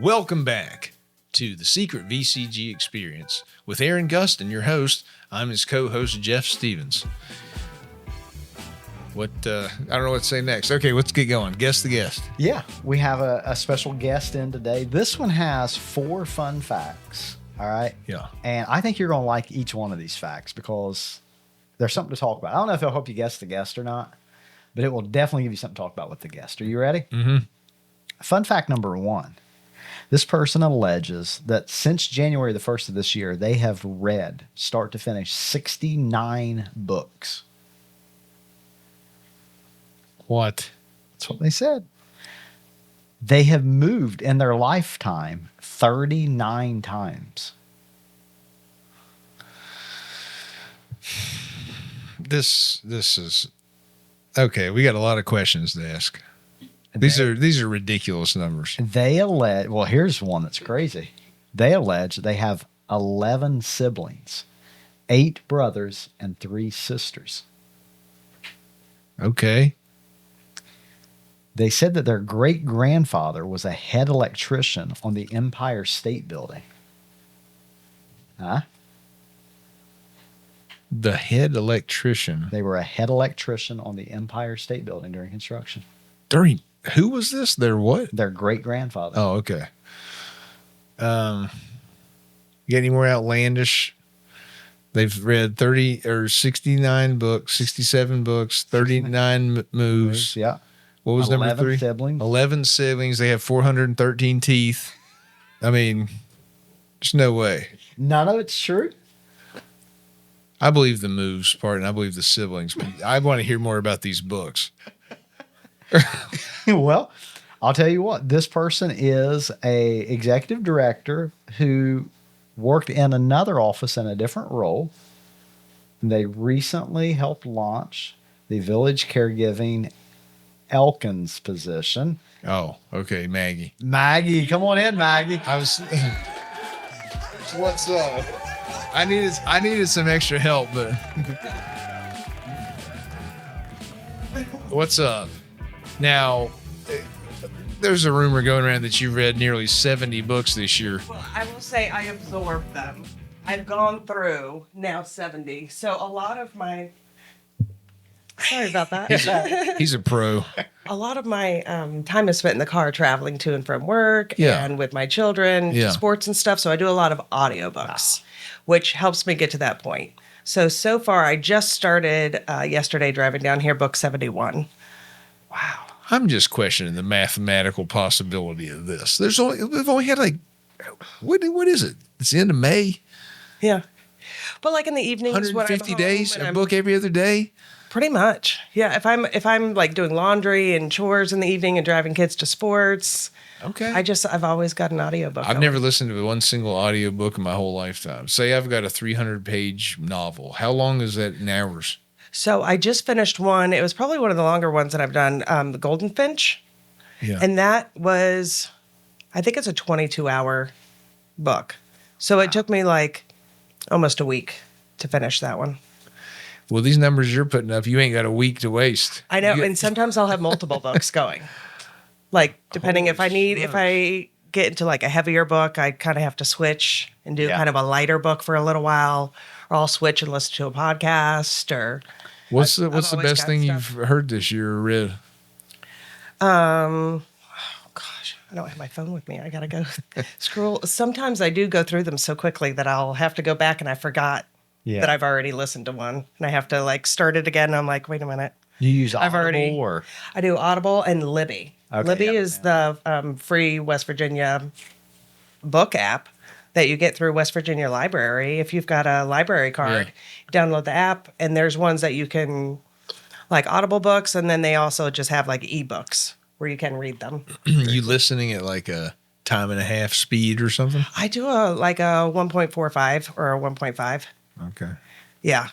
Welcome back to the Secret VCG Experience with Aaron Gustin, your host. I'm his co-host, Jeff Stevens. I don't know what to say next. Okay, let's get going. Guess the guest. Yeah, we have a special guest in today. This one has 4 fun facts. All right. Yeah. And I think you're going to like each one of these facts because there's something to talk about. I don't know if it'll help you guess the guest or not, but it will definitely give you something to talk about with the guest. Are you ready? Mm-hmm. Fun fact number 1. This person alleges that since January the 1st of this year, they have read, start to finish, 69 books. What? That's what they said. They have moved in their lifetime 39 times. This is okay. We got a lot of questions to ask. These are ridiculous numbers. They allege, well, here's one that's crazy. They allege they have 11 siblings, 8 brothers and 3 sisters. Okay. They said that their great-grandfather was a head electrician on the Empire State Building. Huh? The head electrician. They were a head electrician on the Empire State Building during construction. Who was this? Their what? Their great-grandfather. Oh, okay. You got any more outlandish? They've read 30 or 69 books, 67 books, 39 moves. Yeah. What was number 3? 11 siblings. 11 siblings. They have 413 teeth. I mean, there's no way. None of it's true. I believe the moves part, and I believe the siblings. But I want to hear more about these books. Well, I'll tell you what. This person is a executive director who worked in another office in a different role. They recently helped launch the Village Caregiving Elkins position. Oh, okay, Maggie. Maggie, come on in, Maggie. What's up? I needed some extra help, but what's up? Now, there's a rumor going around that you've read nearly 70 books this year. Well, I will say I absorbed them. I've gone through now 70. So a lot of my... Sorry about that. He's a pro. A lot of my time is spent in the car traveling to and from work and with my children, sports and stuff. So I do a lot of audiobooks, which helps me get to that point. So far, I just started yesterday driving down here, book 71. Wow. I'm just questioning the mathematical possibility of this. We've only had what is it? It's the end of May. Yeah. But like in the evenings, 150 days, a book every other day. Pretty much. Yeah. If I'm like doing laundry and chores in the evening and driving kids to sports. Okay. I've always got an audiobook. I've never listened to one single audiobook in my whole lifetime. Say I've got a 300-page novel. How long is that in hours? So I just finished one. It was probably one of the longer ones that I've done, The Golden Finch. Yeah. And that was, I think it's a 22-hour book. So it took me like almost a week to finish that one. Well, these numbers you're putting up, you ain't got a week to waste. I know. And sometimes I'll have multiple books going. Like, depending if I get into like a heavier book, I kind of have to switch and do kind of a lighter book for a little while. Or I'll switch and listen to a podcast or... What's the best thing you've heard this year or read? Oh gosh, I don't have my phone with me. I gotta go scroll. Sometimes I do go through them so quickly that I'll have to go back and I forgot that I've already listened to one, and I have to like start it again. And I'm like, wait a minute. You use Audible or? I do Audible and Libby. Okay, Libby is the free West Virginia book app that you get through West Virginia Library. If you've got a library card, download the app, and there's ones that you can, like Audible books, and then they also just have like ebooks where you can read them. You listening at like a time and a half speed or something? I do a 1.45 or a 1.5. Okay. Yeah.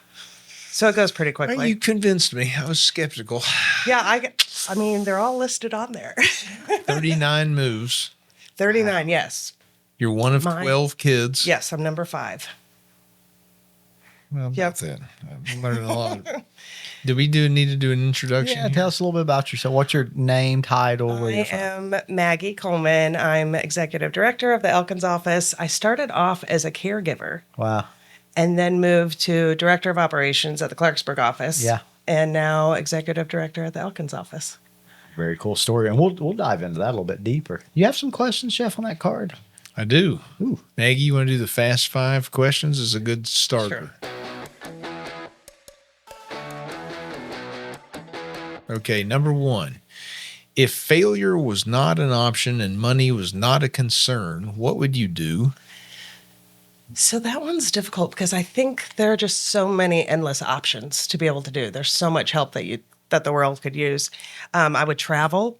So it goes pretty quickly. Well, you convinced me. I was skeptical. Yeah, I mean, they're all listed on there. 39 moves. 39, yes. You're one of 12 kids. Yes, I'm number 5. Well, Yep. about that. I'm learning a lot. Do we need to do an introduction? Yeah, here? tell us a little bit about yourself. What's your name, title, where I you're from? am Maggie Coleman. I'm executive director of the Elkins office. I started off as a caregiver Wow. and then moved to director of operations at the Clarksburg office. Yeah. And now executive director at the Elkins office. Very cool story. And we'll dive into that a little bit deeper. You have some questions, Jeff, on that card? I do. Ooh. Maggie, you want to do the fast 5 questions? Is a good starter. Okay, number 1. If failure was not an option and money was not a concern, what would you do? So that one's difficult because I think there are just so many endless options to be able to do. There's so much help that the world could use. I would travel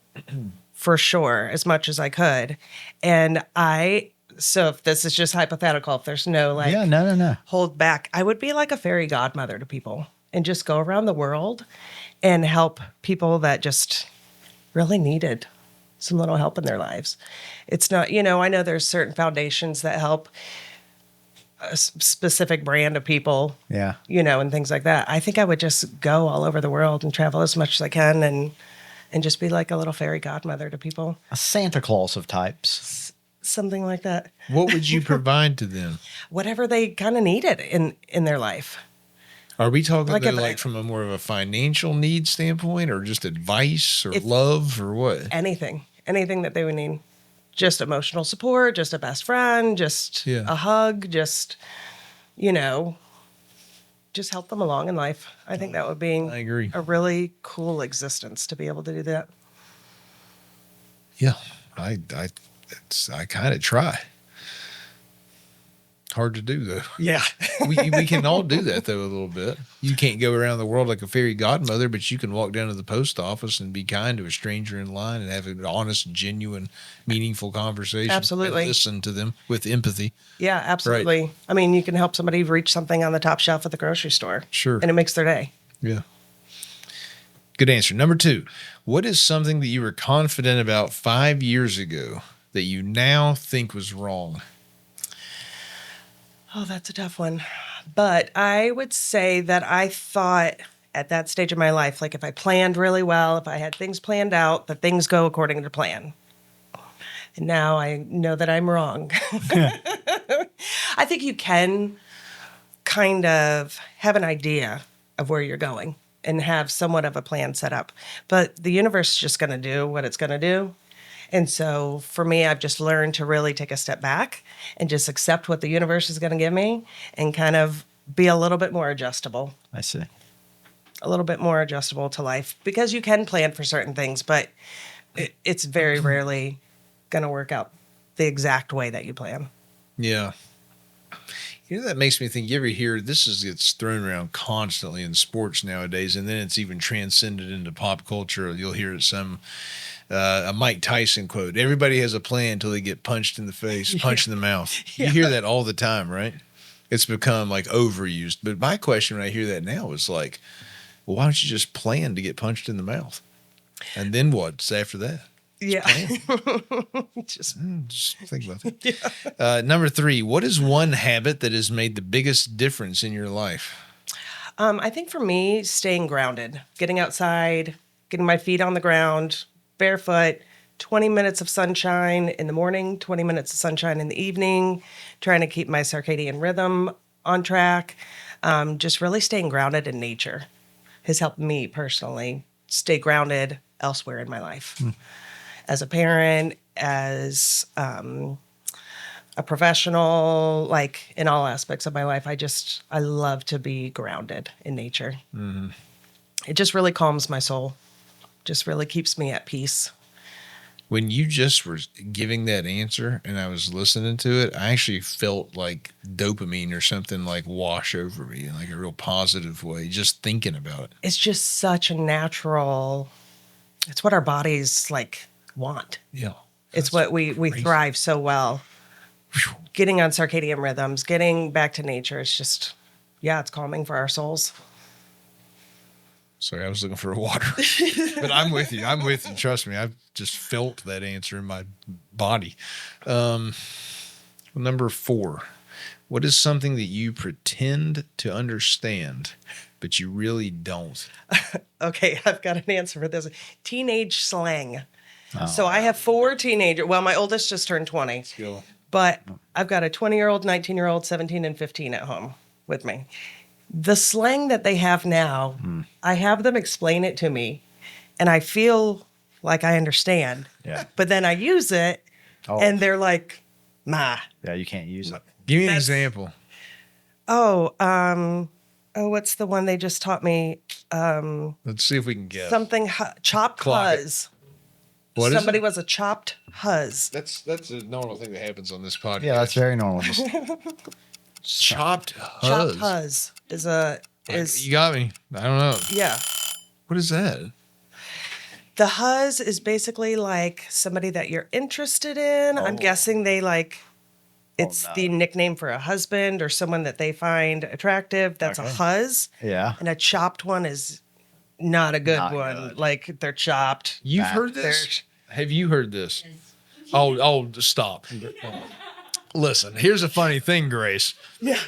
for sure as much as I could. And so if this is just hypothetical, if there's no No. hold back, I would be like a fairy godmother to people and just go around the world and help people that just really needed some little help in their lives. It's not, I know there's certain foundations that help a specific brand of people, Yeah. and things like that. I think I would just go all over the world and travel as much as I can and just be like a little fairy godmother to people. A Santa Claus of types. Something like that. What would you provide to them? Whatever they kind of needed in their life. Are we talking Like though, if- from a more of a financial need standpoint, or just advice or If- love or what? Anything that they would need. Just emotional support, just a best friend, just a hug, just help them along in life. I think that would be I agree. a really cool existence to be able to do that. Yeah, I kind of try. Hard to do though. Yeah. we can all do that though a little bit. You can't go around the world like a fairy godmother, but you can walk down to the post office and be kind to a stranger in line and have an honest, genuine, meaningful conversation. Absolutely. And listen to them with empathy. Yeah, absolutely. I mean, you can help somebody reach something on the top shelf at the grocery store. Sure. And it makes their day. Yeah. Good answer. Number 2, what is something that you were confident about 5 years ago that you now think was wrong? Oh, that's a tough one. But I would say that I thought at that stage of my life, like if I planned really well, if I had things planned out, that things go according to plan. And now I know that I'm wrong. I think you can kind of have an idea of where you're going and have somewhat of a plan set up. But the universe is just going to do what it's going to do. And so for me, I've just learned to really take a step back and just accept what the universe is going to give me and kind of be a little bit more adjustable. I see. A little bit more adjustable to life because you can plan for certain things, but it's very rarely going to work out the exact way that you plan. Yeah. That makes me think, you ever hear, gets thrown around constantly in sports nowadays, and then it's even transcended into pop culture. You'll hear it a Mike Tyson quote, everybody has a plan until they get punched in the face, punched in the mouth. Yeah. You hear that all the time, right? It's become like overused. But my question when I hear that now is like, well, why don't you just plan to get punched in the mouth? And then what's after that? Yeah. Just think about that. Yeah. Number 3, what is one habit that has made the biggest difference in your life? I think for me, staying grounded, getting outside, getting my feet on the ground, barefoot, 20 minutes of sunshine in the morning, 20 minutes of sunshine in the evening, trying to keep my circadian rhythm on track. Just really staying grounded in nature has helped me personally stay grounded elsewhere in my life. As a parent, as a professional, like in all aspects of my life, I love to be grounded in nature. Mm-hmm. It just really calms my soul, just really keeps me at peace. When you just were giving that answer and I was listening to it, I actually felt like dopamine or something like wash over me in like a real positive way, just thinking about it. It's just such a natural, it's what our bodies like want. Yeah. It's what we thrive so well. Getting on circadian rhythms, getting back to nature, it's just, it's calming for our souls. Sorry, I was looking for water. But I'm with you. Trust me. I've just felt that answer in my body. Number 4, What is something that you pretend to understand, but you really don't? Okay, I've got an answer for this. Teenage slang. So I have 4 teenagers. Well, my oldest just turned 20. But I've got a 20-year-old, 19-year-old, 17, and 15 at home with me. The slang that they have now, I have them explain it to me, and I feel like I understand. Yeah. But then I use it, and they're like, "Ma." Yeah, you can't use it. Give me an example. What's the one they just taught me? Let's see if we can guess. Something chopped Clock it. huzz. What is Somebody it? was a chopped huzz. That's a normal thing that happens on this podcast. Yeah, that's very normal. chopped huzz. Chopped huzz is You got me. I don't know. yeah. What is that? The huzz is basically like somebody that you're interested in. I'm guessing they like it's the nickname for a husband or someone that they find attractive. That's a huzz. Yeah. And a chopped one is not a good Not one. good. Like they're chopped. You've Back heard this? Have you heard this? Oh, stop. Listen, here's a funny thing, Grace. Yeah.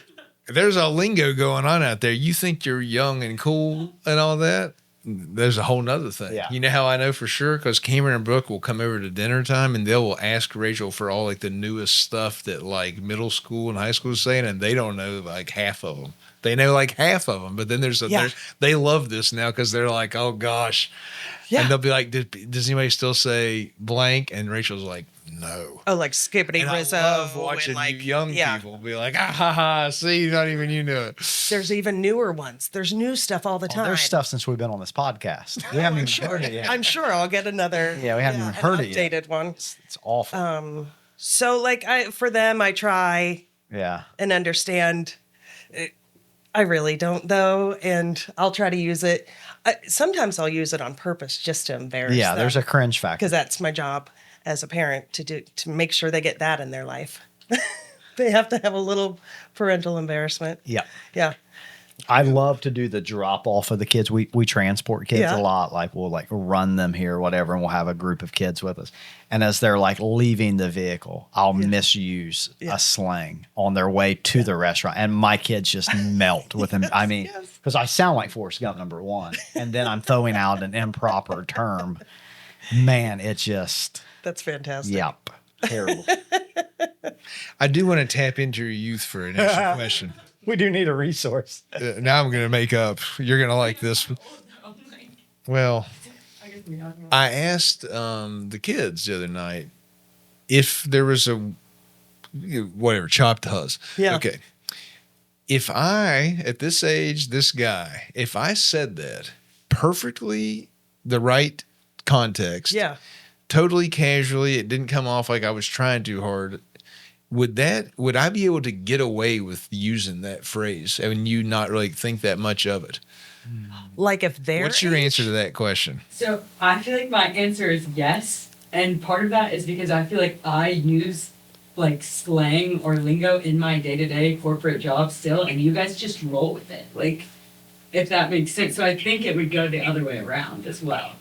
There's a lingo going on out there. You think you're young and cool and all that. There's a whole nother thing. Yeah. You know how I know for sure? Because Cameron and Brooke will come over to dinner time and they will ask Rachel for all like the newest stuff that like middle school and high school is saying, and they don't know like half of them. They know like half of them, but then they love this now because they're like, oh gosh. Yeah. And they'll be like, does anybody still say blank? And Rachel's like, no. Oh, like Skippity And I Rizzo. love watching and like, you young people be like, ah, ha, ha, see, not even you knew it. There's even newer ones. There's new stuff all the time. There's stuff since we've been on this podcast. We haven't even heard it yet. I'm sure I'll get another. Yeah, we haven't even heard it yet. Updated one. It's awful. So like for them, I try yeah. and understand. I really don't though, and I'll try to use it. Sometimes I'll use it on purpose just to embarrass. Yeah, there's a cringe factor. because that's my job as a parent to make sure they get that in their life. They have to have a little parental embarrassment. Yeah. Yeah. I love to do the drop off of the kids. We transport kids Yeah. a lot. Like we'll like run them here or whatever, and we'll have a group of kids with us. And as they're like leaving the vehicle, I'll misuse a slang on their way to the restaurant. And my kids just melt with them. I mean, because I sound like Forrest Gump, number one. And then I'm throwing out an improper term. Man, it just, That's fantastic. yep, terrible. I do want to tap into your youth for an extra question. We do need a resource. Now I'm going to make up. You're going to like this. Well, I asked the kids the other night if there was a whatever chopped huzz. Yeah. Okay. If I at this age, this guy, if I said that perfectly, the right context, Yeah. totally casually, it didn't come off like I was trying too hard. Would I be able to get away with using that phrase and you not really think that much of it? Like if they're What's your answer to that question? So I feel like my answer is yes. And part of that is because I feel like I use like slang or lingo in my day-to-day corporate job still, and you guys just roll with it. Like, if that makes sense. So I think it would go the other way around as well.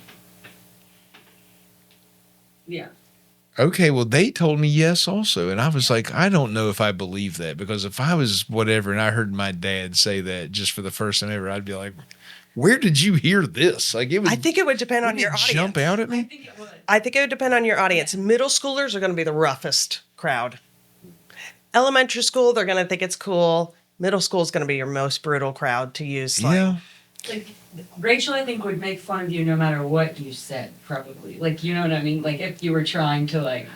Yeah. Okay, well, they told me yes also. And I was like, I don't know if I believe that, because if I was whatever and I heard my dad say that just for the first time ever, I'd be like, where did you hear this? Like, it would, I think it would depend on your audience. jump out at I me. think it would. I think it would depend on your audience. Middle schoolers are going to be the roughest crowd. Elementary school, they're going to think it's cool. Middle school is going to be your most brutal crowd to use slang. Yeah. Like, Rachel, I think, would make fun of you no matter what you said, probably. Like, you know what I mean? Like, if you were trying to, like,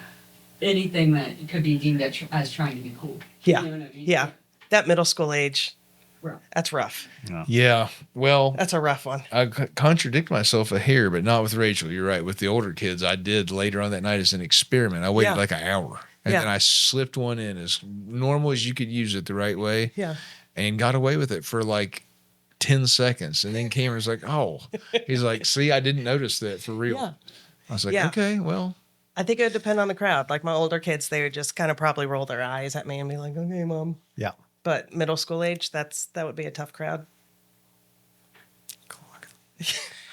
anything that could be deemed as trying to be cool. Yeah. You know what I mean? Yeah. That middle school age, Rough. that's rough. Yeah. Well, That's a rough one. I contradict myself a hair, but not with Rachel. You're right. With the older kids, I did later on that night as an experiment. I waited Yeah. like an hour. And Yeah. then I slipped one in as normal as you could use it the right way. Yeah. And got away with it for like 10 seconds. And then Cameron's like, oh, he's like, see, I didn't notice that for real. Yeah. I was like, Yeah. okay, well, I think it would depend on the crowd. Like my older kids, they would just kind of probably roll their eyes at me and be like, okay, mom. Yeah. But middle school age, that would be a tough crowd.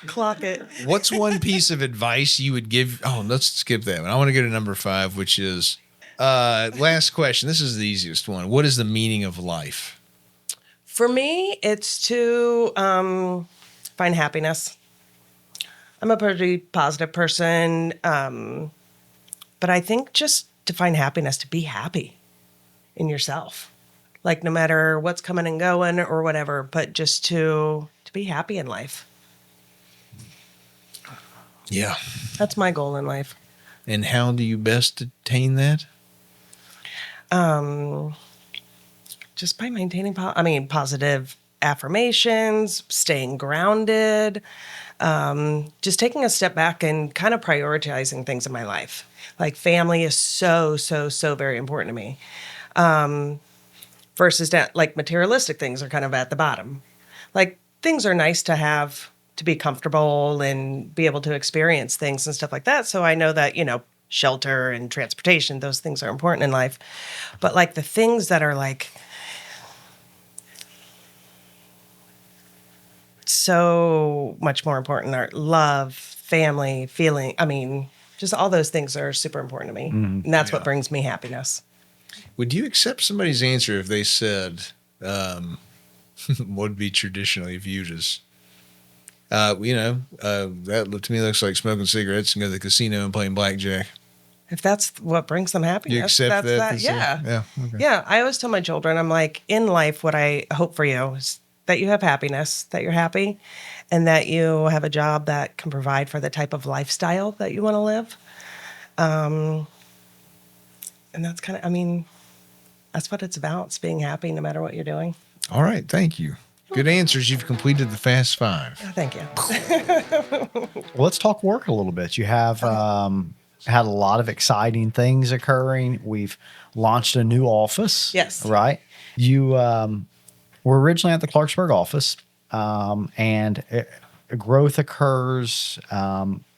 Clock it. what's one piece of advice you would give? Oh, let's skip that one. I want to go to number 5, which is Last question. This is the easiest one. What is the meaning of life? For me, it's to find happiness. I'm a pretty positive person, but I think just to find happiness, to be happy in yourself. Like no matter what's coming and going or whatever, but just to be happy in life. Yeah. That's my goal in life. And how do you best attain that? Just by maintaining, positive affirmations, staying grounded, just taking a step back and kind of prioritizing things in my life. Like family is so, so, so very important to me. Versus that, like materialistic things are kind of at the bottom. Like things are nice to have, to be comfortable and be able to experience things and stuff like that. So I know that, shelter and transportation, those things are important in life. But like the things that are like so much more important are love, family, feeling. Just all those things are super important to me. And that's what brings me happiness. Would you accept somebody's answer if they said, what would be traditionally viewed as, that to me looks like smoking cigarettes and go to the casino and playing blackjack? If that's what brings them happiness, You accept that's that? Yeah. Yeah. Okay. Yeah. I always tell my children, I'm like, in life, what I hope for you is that you have happiness, that you're happy, and that you have a job that can provide for the type of lifestyle that you want to live. And that's kind of, that's what it's about. It's being happy no matter what you're doing. All right. Thank you. Good answers. You've completed the Fast Five. Thank you. Well, let's talk work a little bit. You have had a lot of exciting things occurring. We've launched a new office. Yes. Right? You were originally at the Clarksburg office, and growth occurs.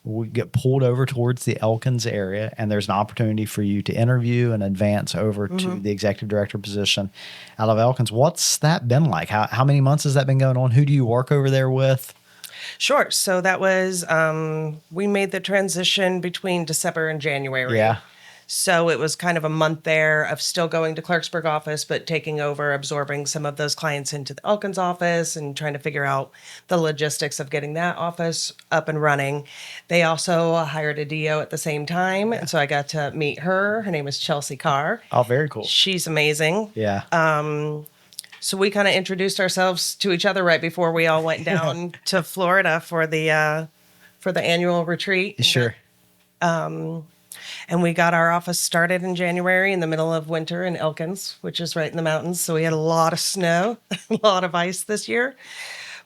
We get pulled over towards the Elkins area, and there's an opportunity for you to interview and advance over to the executive director position out of Elkins. What's that been like? How many months has that been going on? Who do you work over there with? Sure. So that was, we made the transition between December and January. Yeah. So it was kind of a month there of still going to Clarksburg office, but taking over, absorbing some of those clients into the Elkins office and trying to figure out the logistics of getting that office up and running. They also hired a DO at the same time. And so I got to meet her. Her name is Chelsea Carr. Oh, very cool. She's amazing. Yeah. So we kind of introduced ourselves to each other right before we all went down to Florida for the annual retreat. Sure. And we got our office started in January in the middle of winter in Elkins, which is right in the mountains. So we had a lot of snow, a lot of ice this year,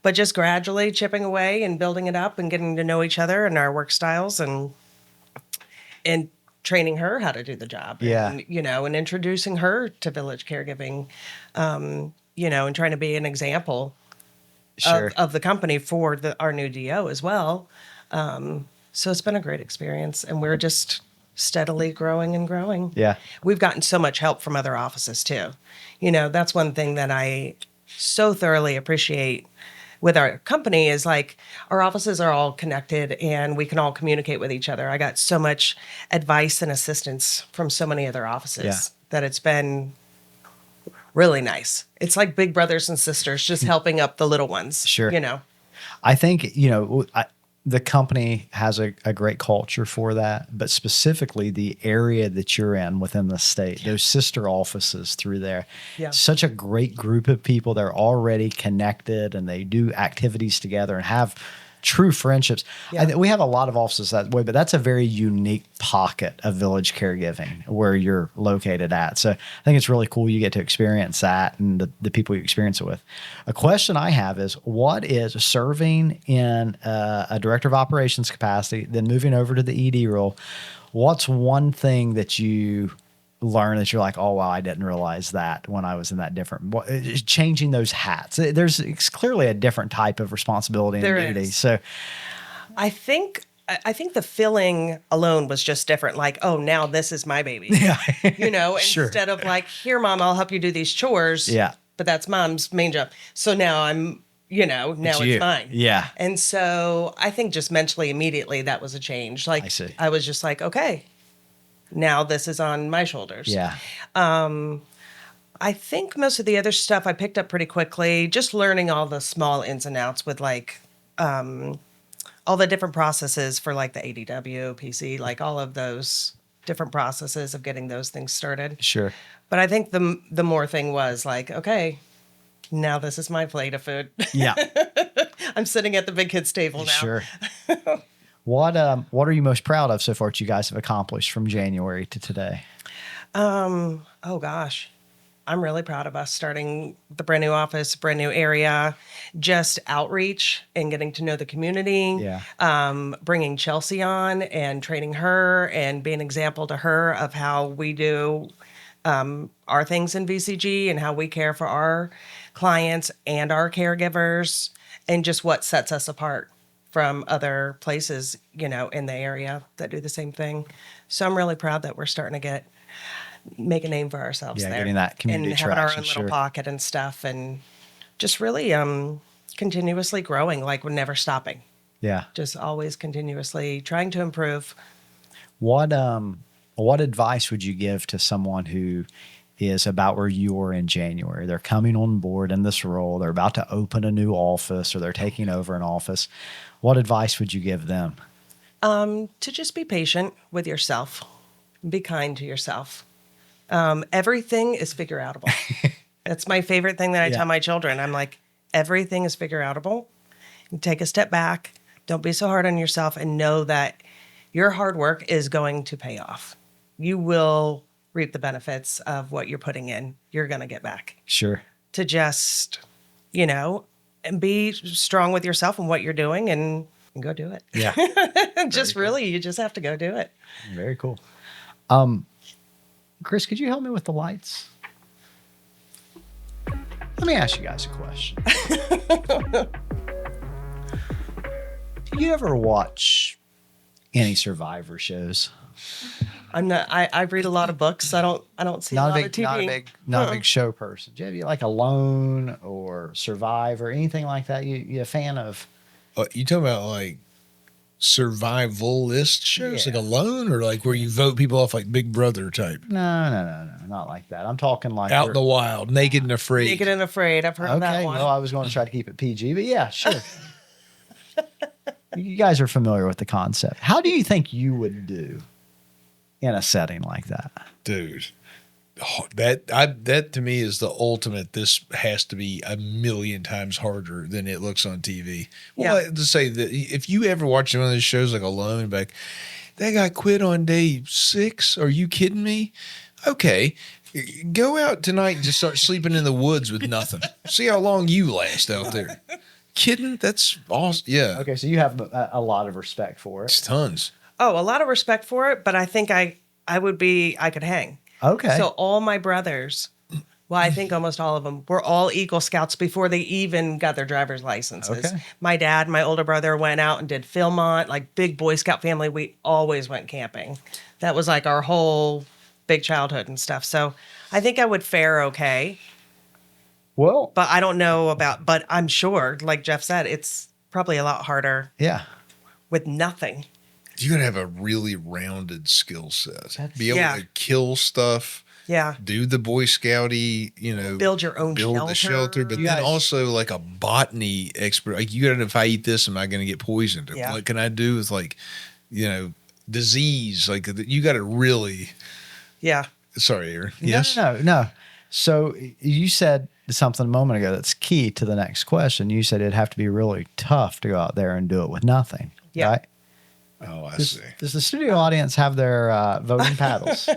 but just gradually chipping away and building it up and getting to know each other and our work styles and training her how to do the job. Yeah. And, and introducing her to Village Caregiving, and trying to be an example Sure. of the company for our new DO as well. So it's been a great experience, and we're just steadily growing and growing. Yeah. We've gotten so much help from other offices too. That's one thing that I so thoroughly appreciate with our company is like our offices are all connected and we can all communicate with each other. I got so much advice and assistance from so many other offices that it's been really nice. It's like big brothers and sisters just helping up the little ones. Sure. I think, the company has a great culture for that, but specifically the area that you're in within the state, those sister offices through there, such a great group of people. They're already connected and they do activities together and have true friendships. Yeah. We have a lot of offices that way, but that's a very unique pocket of Village Caregiving where you're located at. So I think it's really cool you get to experience that and the people you experience it with. A question I have is, what is serving in a director of operations capacity, then moving over to the ED role? What's one thing that you learn that you're like, oh, wow, I didn't realize that when I was in that different, changing those hats. It's clearly a different type of responsibility and duty. So I think the feeling alone was just different. Like, oh, now this is my baby. yeah, Sure. Instead of like, here, mom, I'll help you do these chores. Yeah. But that's mom's main job. So now I'm, now it's mine. Yeah. And so I think just mentally, immediately, that was a change. Like, I see. I was just like, okay, Now this is on my shoulders. Yeah. I think most of the other stuff I picked up pretty quickly, just learning all the small ins and outs with like all the different processes for like the ADW, PC, like all of those different processes of getting those things started. Sure. But I think the more thing was like, okay, now this is my plate of food. Yeah. I'm sitting at the big kids table now. Sure. What are you most proud of so far that you guys have accomplished from January to today? Oh gosh. I'm really proud of us starting the brand new office, brand new area, just outreach and getting to know the community. Yeah. Bringing Chelsea on and training her and being an example to her of how we do our things in VCG and how we care for our clients and our caregivers and just what sets us apart from other places, in the area that do the same thing. So I'm really proud that we're starting to make a name for ourselves there. Getting that community and having our own traction, little pocket and stuff and just really continuously growing, like we're never stopping. Yeah. Just always continuously trying to improve. What advice would you give to someone who is about where you were in January? They're coming on board in this role. They're about to open a new office or they're taking over an office. What advice would you give them? To just be patient with yourself. Be kind to yourself. Everything is figureoutable. That's my favorite thing that I tell my children. I'm like, everything is figureoutable. You take a step back. Don't be so hard on yourself and know that your hard work is going to pay off. You will reap the benefits of what you're putting in. You're going to get back. Sure. To just, and be strong with yourself and what you're doing and go do it. Yeah. Just really, you just have to go do it. Very cool. Chris, could you help me with the lights? Let me ask you guys a question. Do you ever watch any Survivor shows? I'm not. I read a lot of books. I don't see a lot of TV. Not a big show person. Do you have like Alone or Survive or anything like that? You a fan of? You talking about like survivalist shows, Yeah. like Alone, or like where you vote people off like Big Brother type? No, not like that. I'm talking like Out in the wild, naked and afraid. Naked and Afraid. I've heard of that Okay, one. well, I was going to try to keep it PG, but yeah, sure. You guys are familiar with the concept. How do you think you would do in a setting like that? Dude. That to me is the ultimate. This has to be a million times harder than it looks on TV. Well, Yeah. to say that if you ever watch one of those shows like Alone, like that guy quit on day 6. Are you kidding me? Okay, go out tonight and just start sleeping in the woods with nothing. See how long you last out there. Kidding? That's awesome. Yeah, Okay, so you have a lot of respect for it's it. tons. Oh, a lot of respect for it, but I think I could hang. Okay. So all my brothers, well, I think almost all of them were all Eagle Scouts before they even got their driver's licenses. Okay. My dad, my older brother went out and did Philmont, like big Boy Scout family. We always went camping. That was like our whole big childhood and stuff. So I think I would fare okay, well, but I don't know but I'm sure, like Jeff said, it's probably a lot harder yeah. with nothing. You gotta have a really rounded skill set. Be able Yeah. to kill stuff. Yeah. Do the Boy Scouty, Build your own build the shelter, but You then guys- also like a botany expert. Like you gotta know, if I eat this, am I gonna get poisoned? Yeah. What can I do with disease? Like you gotta really. Yeah. Sorry, Aaron. Yes. No. So you said something a moment ago that's key to the next question. You said it'd have to be really tough to go out there and do it with nothing. Yeah. Right? Oh, I Does, see. does the studio audience have their voting paddles?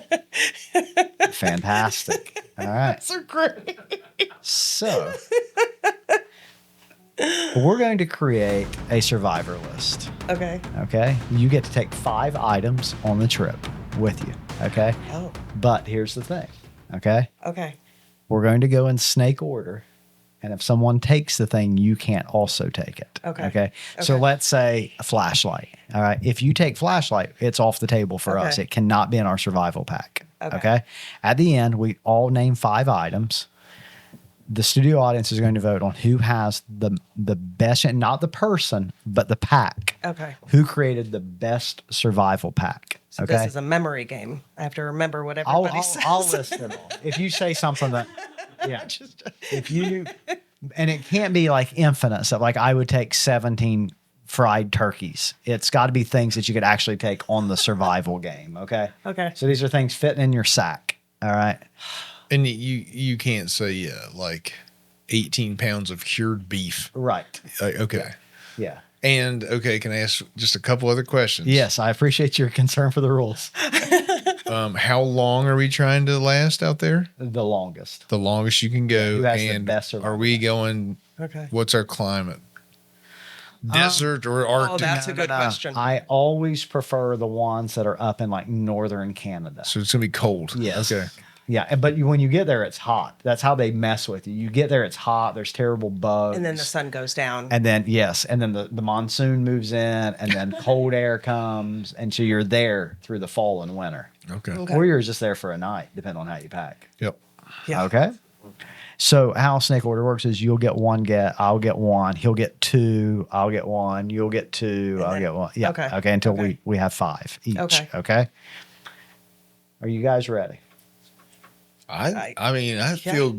Fantastic. All right. So great. So we're going to create a survivor list. Okay. Okay. You get to take 5 items on the trip with you. Okay. Oh, But here's the thing. Okay. okay. We're going to go in snake order. And if someone takes the thing, you can't also take it. Okay. Okay. So Okay. let's say a flashlight. All right. If you take flashlight, it's off the table for us. Okay. It cannot be in our survival pack. Okay. Okay. At the end, we all name 5 items. the studio audience is going to vote on who has the best, not the person, but the pack. Okay. Who created the best survival pack? So this is a memory game. I have to remember what I'll everybody says. I'll list them all. If you say something that, yeah, if you, and it can't be like infinite stuff. Like I would take 17 fried turkeys. It's got to be things that you could actually take on the survival game. Okay. Okay. So these are things fitting in your sack. All right. And you can't say like 18 pounds of cured beef. Right. Okay. Yeah. And okay, can I ask just a couple other questions? Yes, I appreciate your concern for the rules. How long are we trying to last out there? The longest. The longest you can go. Who has the and best are we going? Okay. What's our climate? Desert or Arctic? Oh, that's a good question. I always prefer the ones that are up in like northern Canada. So it's gonna be cold. Yes. Okay. Yeah, but when you get there, it's hot. That's how they mess with you. You get there, it's hot. There's terrible bugs. And then the sun goes down. And then, yes. And then the monsoon moves in and then cold air comes. And so you're there through the fall and winter. Okay. Okay. Or you're just there for a night, depending on how you pack. Yep. Yeah. Okay. So how snake order works is you'll get one I'll get one, he'll get two, I'll get one, you'll get two, And I'll then- get one. Yeah. okay. Okay. Until Okay. we have 5 each. Okay. Okay. Are you guys ready? I mean, I feel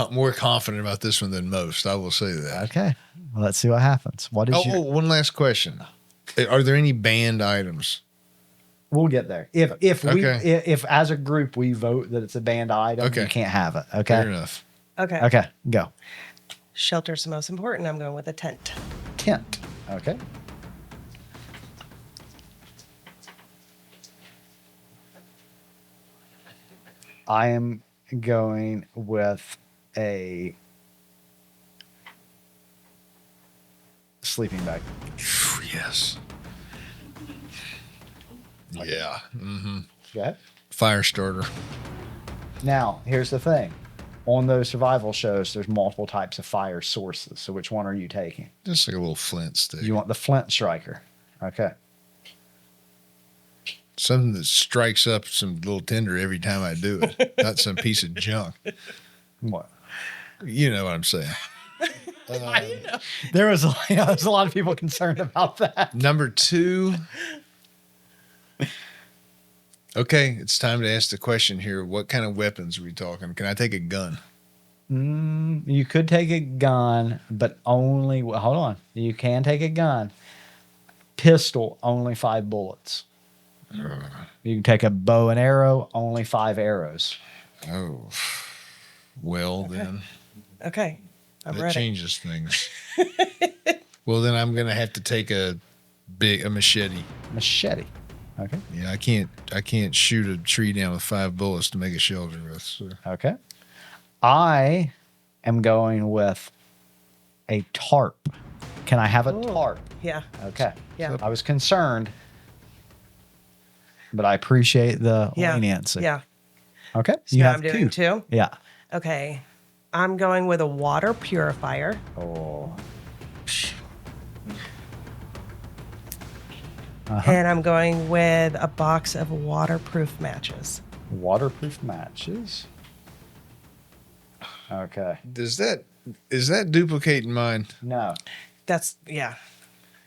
more confident about this one than most. I will say that. Okay. Well, let's see what happens. What is One last question. Are there any banned items? We'll get there. If we Okay. if as a group we vote that it's a banned item, Okay. you can't have it. Okay. Fair enough. Okay. Okay. Go. Shelter's the most important. I'm going with a tent. Tent. Okay. I am going with a sleeping bag. Yes. Yeah. Mm-hmm. Okay. Fire starter. Now, here's the thing. On those survival shows, there's multiple types of fire sources. So which one are you taking? Just like a little flint stick. You want the flint striker. Okay. Something that strikes up some little tinder every time I do it. Not some piece of junk. What? You know what I'm saying. There was a lot of people concerned about that. Number 2. Okay, it's time to ask the question here. What kind of weapons are we talking? Can I take a gun? You could take a gun, but only, hold on. You can take a gun. Pistol, only 5 bullets. You can take a bow and arrow, only 5 arrows. Oh, well then. Okay. I'm That ready. changes things. Well, then I'm gonna have to take a machete. Machete. Okay. Yeah, I can't shoot a tree down with 5 bullets to make a shelter with. So. Okay. I am going with a tarp. Can I have a tarp? Yeah. Okay. Yeah. I was concerned, but I appreciate the Yeah. leniency. Yeah. Okay. So you now have I'm doing 2. Yeah. Okay. I'm going with a water purifier. Oh. And I'm going with a box of waterproof matches. Waterproof matches. Okay. Is that duplicating mine? No, That's, yeah.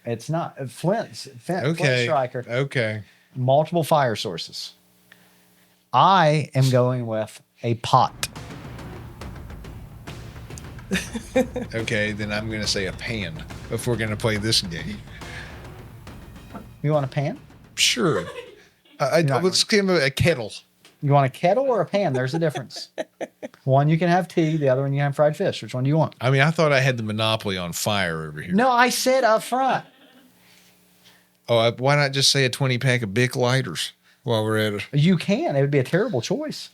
it's not. Flint Okay. striker. Okay. Multiple fire sources. I am going with a pot. Okay, then I'm gonna say a pan if we're gonna play this game. You want a pan? Sure. not Let's give him a kettle. You want a kettle or a pan? There's a difference. One you can have tea, the other one you can have fried fish. Which one do you want? I mean, I thought I had the monopoly on fire over here. No, I said up front. Oh, why not just say a 20-pack of Bic lighters while we're at it? You can. It would be a terrible choice.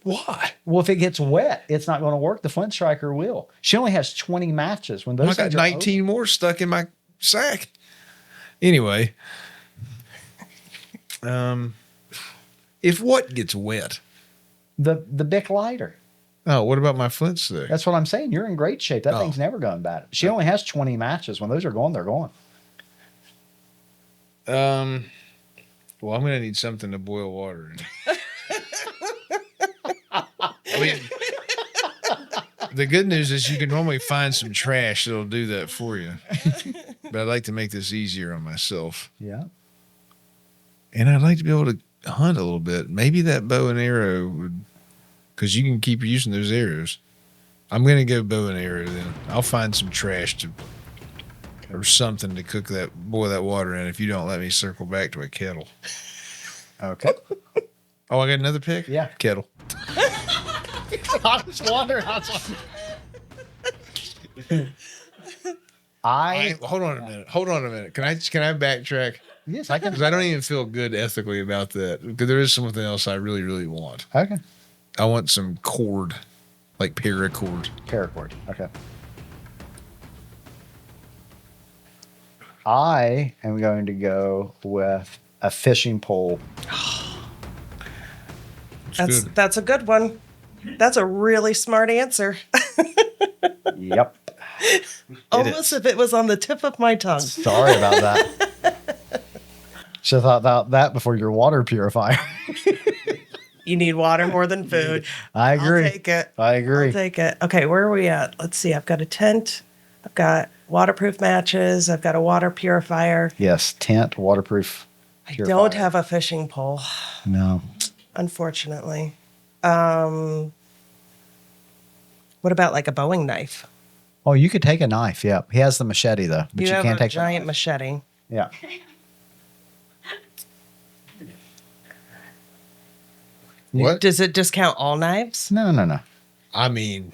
Why? Well, if it gets wet, it's not going to work. The Flint Striker will. She only has 20 matches. When those I got things are 19 more stuck in my sack. Anyway, if what gets wet? open, the Bic lighter. Oh, what about my flint stick? That's what I'm saying. You're in great shape. That Oh. thing's never going bad. She only has 20 matches. When those are gone, they're gone. Well, I'm gonna need something to boil water in. I mean, The good news is you can normally find some trash that'll do that for you. But I'd like to make this easier on myself. Yeah. And I'd like to be able to hunt a little bit. Maybe that bow and arrow would, because you can keep using those arrows. I'm going to go bow and arrow then. I'll find some trash or something to boil that water in if you don't let me circle back to a kettle. Okay. Oh, I got another pick? Yeah. Kettle. I was wondering. Hold on a minute. Can I backtrack? Yes, I can. Because I don't even feel good ethically about that. Because there is something else I really, really want. Okay. I want some cord, like paracord. Paracord. Okay. I am going to go with a fishing pole. That's a good one. That's a really smart answer. Yep. Almost if it was on the tip of my tongue. Sorry about that. Should have thought about that before your water purifier. You need water more than food. I agree. I'll take it. I agree. I'll take it. Okay, where are we at? Let's see. I've got a tent. I've got waterproof matches. I've got a water purifier. Yes, tent, waterproof. I purifier. don't have a fishing pole, No. unfortunately. What about like a Bowie knife? Oh, you could take a knife. Yeah, he has the machete though, but you have can't a take giant the machete. Yeah. What? Does it discount all knives? No. I mean,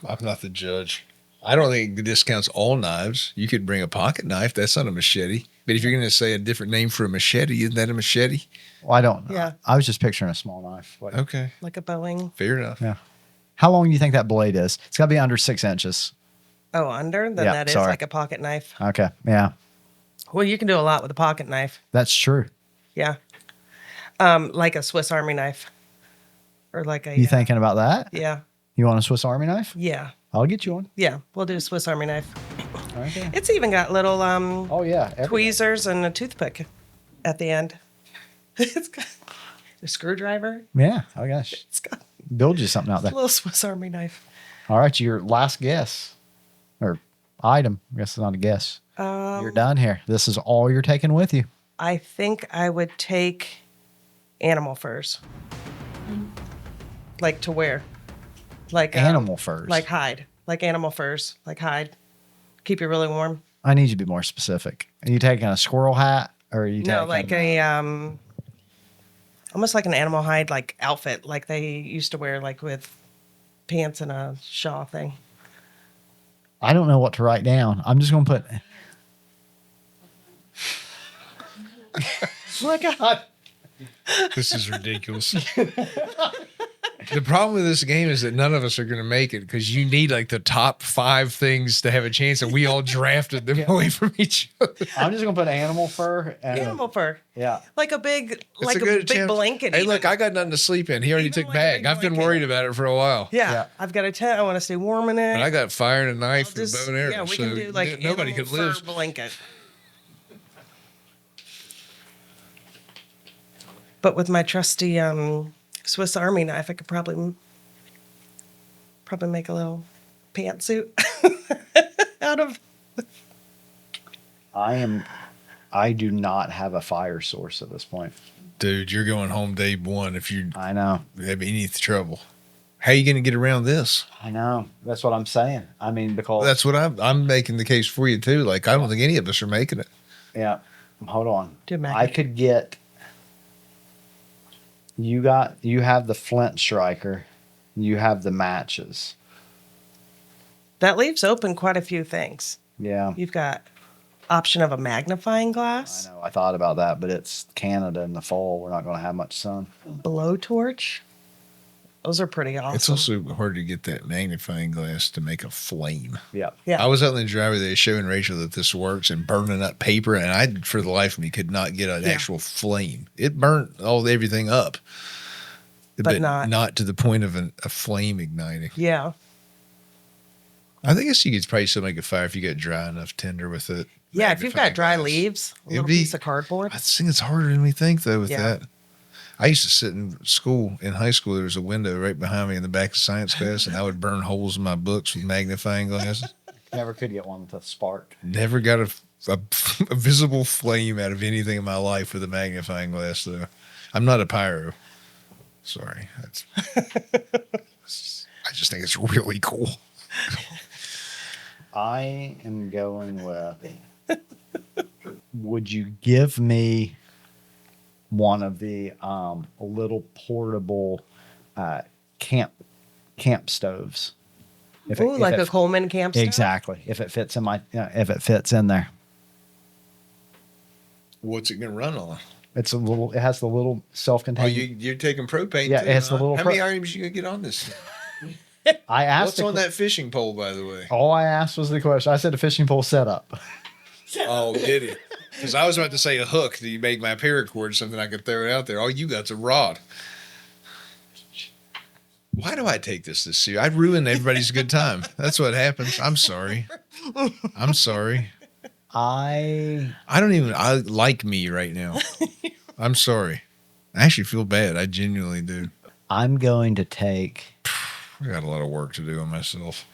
I'm not the judge. I don't think it discounts all knives. You could bring a pocket knife. That's not a machete. But if you're going to say a different name for a machete, isn't that a machete? Well, I don't know. Yeah. I was just picturing a small knife. What- Okay. Like a Boeing? Fair enough. Yeah. How long do you think that blade is? It's got to be under 6 inches. Oh, under? Then Yeah, that is sorry. like a pocket knife. Okay. Yeah, Well, you can do a lot with a pocket knife. that's true. Yeah. Like a Swiss Army knife. Or like a. You thinking about that? Yeah. You want a Swiss Army knife? Yeah. I'll get you one. Yeah. We'll do a Swiss Army knife. Okay. It's even got little Oh yeah. everything. tweezers and a toothpick at the end. It's got a screwdriver. Yeah. Oh gosh. It's got Build you something out a there. little Swiss Army knife. All right. Your last guess or item. I guess it's not a guess. You're done here. This is all you're taking with you. I think I would take animal furs. Like to wear. Like Animal furs. Like hide. Like animal furs. Like hide. Keep you really warm. I need you to be more specific. Are you taking a squirrel hat or are you No, taking like a almost like an animal hide like outfit like they used to wear like with pants and a shawl thing. I don't know what to write down. I'm just going to put. Oh my God. This is ridiculous. The problem with this game is that none of us are going to make it because you need like the top 5 things to have a chance, and we all drafted them away from each other. I'm just going to put animal fur. And, Animal fur. Yeah. Like a big It's like a good big attempt. blanket. Hey, even. look, I got nothing to sleep in. He already Even took like a bag. big I've been blanket. worried about it for a while. Yeah, Yeah. I've got a tent. I want to stay warm in it. But I got fire and a knife I'll and a bow and arrow. yeah, we so can do like nobody animal could live. fur blanket. But with my trusty Swiss Army knife, I could probably make a little pantsuit out of. I do not have a fire source at this point. Dude, you're going home day 1 if you I know. have any trouble. How are you going to get around this? I know. That's what I'm saying. I mean, because. That's what I'm making the case for you too. Like, I don't think any of us are making it. Yeah. Hold on. Do Maggie. I could get. You have the flint striker. You have the matches. That leaves open quite a few things. Yeah. You've got option of a magnifying I glass, know. I thought about that, but it's Canada in the fall. We're not going to have much sun. blowtorch. Those are pretty awesome. It's also hard to get that magnifying glass to make a flame. Yeah. yeah. I was out in the driveway there showing Rachel that this works and burning up paper, and I, for the life of me, could not get an Yeah. actual flame. It burnt everything up, But not- to the point of a flame igniting. yeah. I think you could probably still make a fire if you got dry enough tinder with it. Yeah, if you've got Magnifying dry glass. leaves, a It'd little be- piece of cardboard. I think it's harder than we think though with Yeah. that. I used to sit in school, in high school, there was a window right behind me in the back of science class, and I would burn holes in my books with magnifying glasses. Never could get one with a spark. Never got a visible flame out of anything in my life with a magnifying glass, though. I'm not a pyro. Sorry. I just think it's really cool. I am going with, would you give me one of the little portable camp stoves? Ooh, like a Coleman camp stove? Exactly. If it fits in if it fits in there. What's it going to run on? It has the little Oh, self-contained. you're taking propane Yeah, too, it's the huh? little How many items you going to get on this? I asked What's on that fishing pole, by the way? All I asked was the question. I said a fishing pole setup. Oh, did he? Because I was about to say a hook that you make my paracord, something I could throw out there. All you got's a rod. Why do I take this serious? I ruin everybody's good time. That's what happens. I'm sorry. I'm sorry. I like me right now. I'm sorry. I actually feel bad. I genuinely do. I'm going to take. I got a lot of work to do on myself.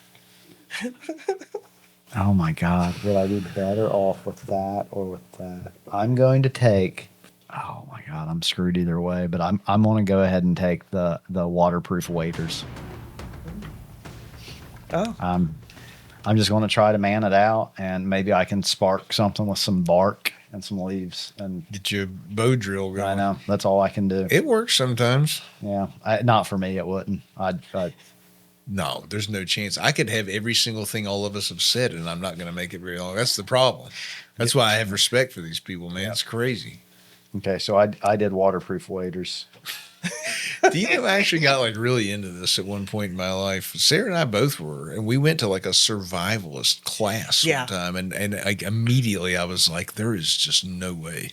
Oh my God. Would I be better off with that or with that? I'm going to take. Oh my God. I'm screwed either way, but I'm going to go ahead and take the waterproof waders. Oh. I'm just going to try to man it out, and maybe I can spark something with some bark and some leaves and get your bow drill going. I know. That's all I can do. It works sometimes. Yeah. Not for me. It wouldn't. No, there's no chance. I could have every single thing all of us have said, and I'm not going to make it very long. That's the problem. That's why I have respect for these people, man. It's crazy. Okay, so I did waterproof waders. Do you know I actually got like really into this at one point in my life? Sarah and I both were, and we went to like a survivalist class one time, and like immediately I was like, there is just no way.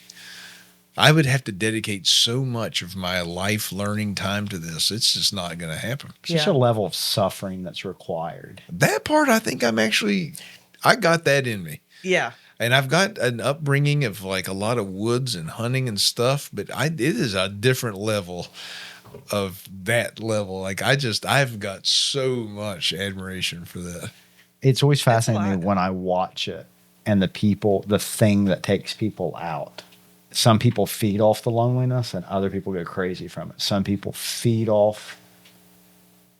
I would have to dedicate so much of my life learning time to this. It's just not going to happen. Such a level of suffering that's required. That part, I think I got that in me. Yeah. And I've got an upbringing of like a lot of woods and hunting and stuff, but it is a different level of that level. Like I've got so much admiration for that. It's always fascinating me when I watch it and the thing that takes people out. Some people feed off the loneliness and other people go crazy from it. Some people feed off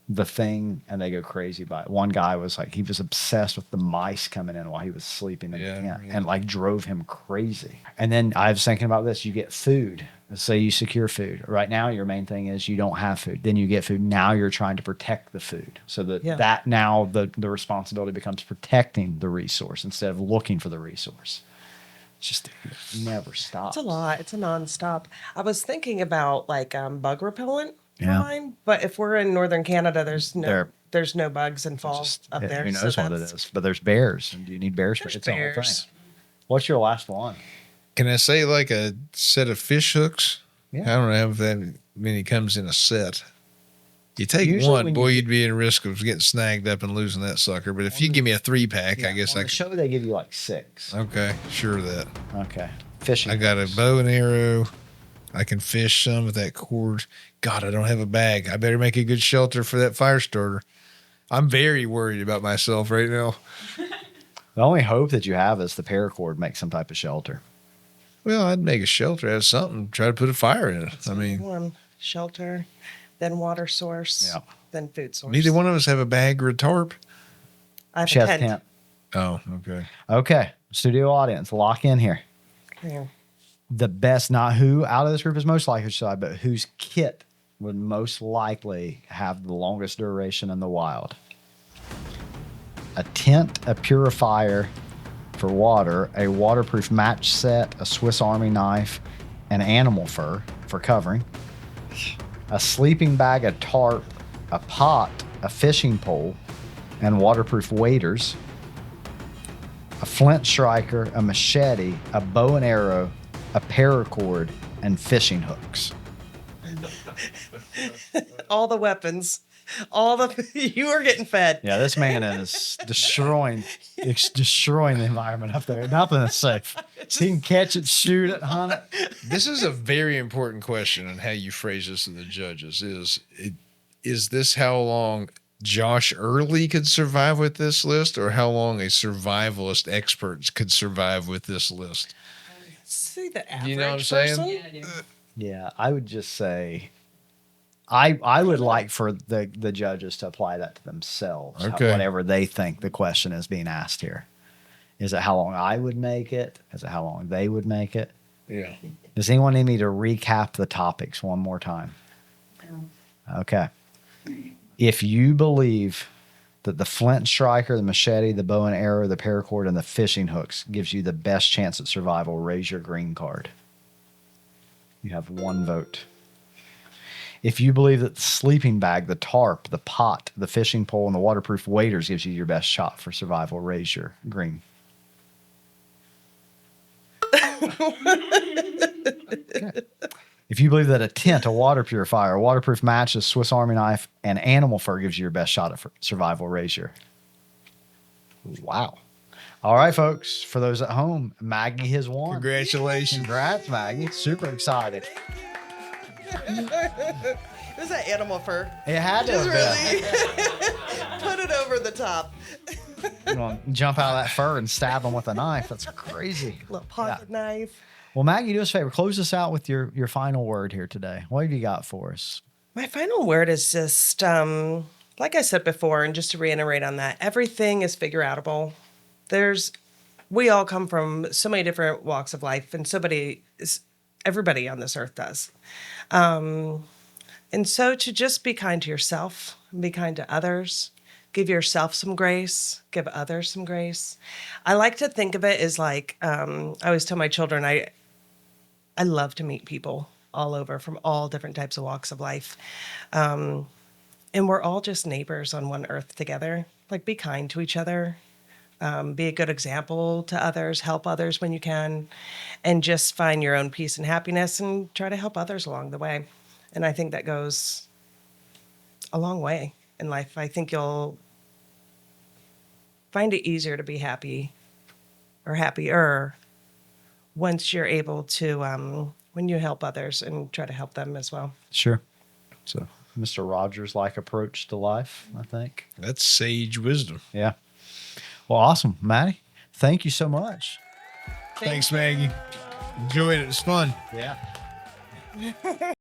the thing and they go crazy by it. One guy was like, he was obsessed with the mice coming in while he was sleeping in the tent and like drove him crazy. And then I was thinking about this. You get food. Let's say you secure food. Right now, your main thing is you don't have food. Then you get food. Now you're trying to protect the food. So that now the responsibility becomes protecting the resource instead of looking for the resource. It's just it never stops. It's a lot. It's a nonstop. I was thinking about like bug repellent for mine, but if we're in northern Canada, there's no bugs in fall up there. Who knows what it is? But there's bears, and do you need bear spray? It's a whole thing. What's your last one? Can I say like a set of fish hooks? Yeah. I don't know if that many comes in a set. You take one, boy, you'd be in risk of getting snagged up and losing that sucker. But if you give me a 3-pack, I guess on the show they give you like 6. Okay, sure of that. Okay, fishing. I got a bow and arrow. I can fish some with that cord. God, I don't have a bag. I better make a good shelter for that fire starter. I'm very worried about myself right now. The only hope that you have is the paracord makes some type of shelter. Well, I'd make a shelter out of something. Try to put a fire in it. One shelter, then water source, then food source. Neither one of us have a bag or a tarp. I have a tent. Oh, okay. Okay, studio audience, lock in here. Okay. The best, not who out of this group is most likely to decide, but whose kit would most likely have the longest duration in the wild. A tent, a purifier for water, a waterproof match set, a Swiss Army knife, and animal fur for covering, a sleeping bag, a tarp, a pot, a fishing pole, and waterproof waders, a flint striker, a machete, a bow and arrow, a paracord, and fishing hooks. All the weapons, all the you are getting fed. Yeah, this man is destroying the environment up there. Nothing is safe. He can catch it, shoot it, hunt it. This is a very important question on how you phrase this to the judges. Is this how long Josh Early could survive with this list, or how long a survivalist expert could survive with this list? See the average You know what I'm saying? person? Yeah, dude. Yeah, I would just say I would like for the judges to apply that to themselves. Okay. Whatever they think the question is being asked here. Is it how long I would make it? Is it how long they would make it? Yeah. Does anyone need me to recap the topics one more time? Okay. If you believe that the flint striker, the machete, the bow and arrow, the paracord, and the fishing hooks gives you the best chance at survival, raise your green card. You have 1 vote. If you believe that the sleeping bag, the tarp, the pot, the fishing pole, and the waterproof waders gives you your best shot for survival, raise your green. Okay. If you believe that a tent, a water purifier, a waterproof match, a Swiss Army knife, and animal fur gives you your best shot at survival, raise your. Wow. All right, folks. For those at home, Maggie has won. Congratulations. Congrats, Maggie. Super excited. It was that animal fur. It had to Just have been. really put it over the top. You know, jump out of that fur and stab them with a knife. That's crazy. Little pocket knife. Well, Maggie, do us a favor. Close us out with your final word here today. What have you got for us? My final word is just, like I said before, and just to reiterate on that, everything is figureoutable. We all come from so many different walks of life, and everybody on this earth does. And so to just be kind to yourself, and be kind to others, give yourself some grace, give others some grace. I like to think of it as like, I always tell my children, I love to meet people all over from all different types of walks of life. And we're all just neighbors on one earth together. Like, be kind to each other, be a good example to others, help others when you can, and just find your own peace and happiness and try to help others along the way. And I think that goes a long way in life. I think you'll find it easier to be happy or happier once you're able to, when you help others and try to help them as well. Sure. So, Mr. Rogers-like approach to life, I think. That's sage wisdom. Yeah. Well, awesome. Maddie, thank you so much. Thanks, Maggie. Enjoyed it. It's fun. Yeah.